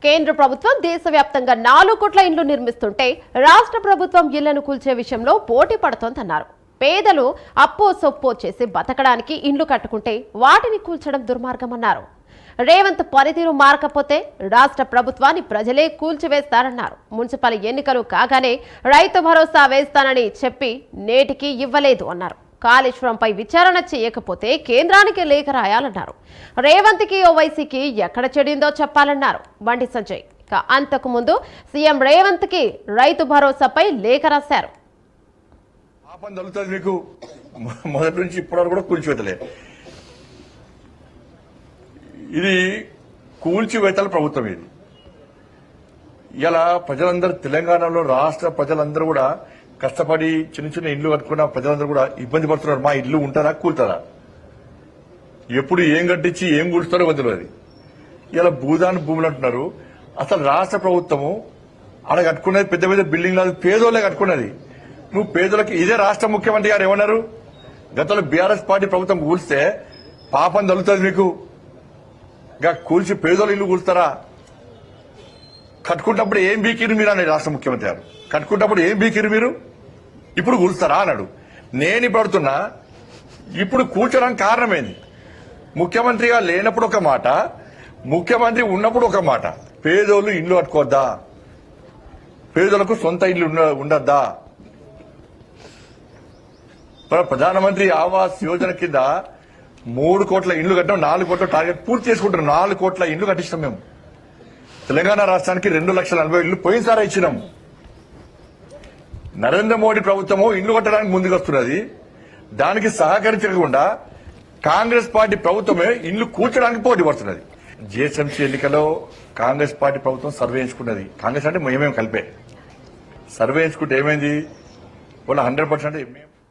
కేంద్ర ప్రభుత్వం దేశవ్యాప్తంగా 4 కోట్ల ఇండ్లు నిర్మిస్తుంటే రాష్ట్ర ప్రభుత్వం ఇళ్లను కూల్చే విషయంలో పోటీ పడుతోందన్నారు. పేదలు అప్పో సొప్పో చేసి బతకడానికి ఇండ్లు కట్టుకుంటే వాటిని కూల్చడం దుర్మార్గమన్నారు. రేవంత్ పనితీరు మారకపోతే రాష్ట్ర ప్రభుత్వాన్ని ప్రజలే కూల్చివేస్తారన్నారు. మున్సిపల్ ఎన్నికలు కాగానే రైతు భరోసా వేస్తానని చెప్పి నేటికి ఇవ్వలేదు అన్నారు. కాళేశ్వరంపై విచారణ చేయకపోతే కేంద్రానికి లేఖ రాయాలన్నారు. రేవంత్కి ఓవైసీకి ఎక్కడ చెడిందో చెప్పాలన్నారు బండి సంజయ్. అంతకు ముందు సీఎం రేవంత్కి రైతు భరోసాపై లేఖ రాశారు. మీకు మొదటి నుంచి ఇప్పటివరకు కూడా కూల్చివేతలే. ఇది కూల్చివేతల ప్రభుత్వం. ఇది ఇలా ప్రజలందరూ తెలంగాణలో రాష్ట్ర ప్రజలందరూ కూడా కష్టపడి చిన్న చిన్న ఇల్లు కట్టుకున్న ప్రజలందరూ కూడా ఇబ్బంది పడుతున్నారు. మా ఇల్లు ఉంటారా కూల్తారా, ఎప్పుడు ఏం కట్టించి ఏం కూల్స్తారో వదిలేదు. ఇలా భూదాన్ భూములు అంటున్నారు. అసలు రాష్ట్ర ప్రభుత్వము ఆడ కట్టుకున్నది పెద్ద పెద్ద బిల్డింగ్ లేదు, పేదోళ్ళే కట్టుకున్నది. నువ్వు పేదలకి ఇదే రాష్ట్ర ముఖ్యమంత్రి గారు ఏమన్నారు, గతంలో బీఆర్ఎస్ పార్టీ ప్రభుత్వం కూల్స్తే పాపం తగులుతుంది మీకు, కూల్చి పేదోళ్ళ ఇల్లు కూల్స్తారా? కట్టుకుంటప్పుడు ఏం బీకిరు మీరు అన్నాడు రాష్ట్ర ముఖ్యమంత్రి గారు. కట్టుకుంటప్పుడు ఏం బీకిరు మీరు, ఇప్పుడు కూల్స్తారా అన్నాడు. నేను ఇప్పుడు అడుగుతున్నా, ఇప్పుడు కూల్చడానికి కారణమేంది? ముఖ్యమంత్రిగా లేనప్పుడు ఒక మాట, ముఖ్యమంత్రి ఉన్నప్పుడు ఒక మాట. పేదోళ్ళు ఇల్లు కట్టుకోవద్దా, పేదోళ్లకు సొంత ఇల్లు ఉండద్దా? ప్రధానమంత్రి ఆవాస్ యోజన కింద 3 కోట్ల ఇండ్లు కట్టాం, 4 కోట్ల టార్గెట్ పూర్తి చేసుకుంటున్నాం. 4 కోట్ల ఇండ్లు కట్టించాం మేము. తెలంగాణ రాష్ట్రానికి 2,40,000 ఇళ్లు పోయినసారి ఇచ్చినాం. నరేంద్ర మోడీ ప్రభుత్వము ఇండ్లు కట్టడానికి ముందుకు వస్తున్నది. దానికి సహకరించకుండా కాంగ్రెస్ పార్టీ ప్రభుత్వమే ఇండ్లు కూర్చడానికి పోటీ పడుతున్నది. జిహెచ్ఎంసీ ఎన్నికల్లో కాంగ్రెస్ పార్టీ ప్రభుత్వం సర్వే ఎంచుకున్నది. కాంగ్రెస్ అంటే మేమేం కలిపే సర్వే ఎంచుకుంటే ఏమైంది, వాళ్ళ 100%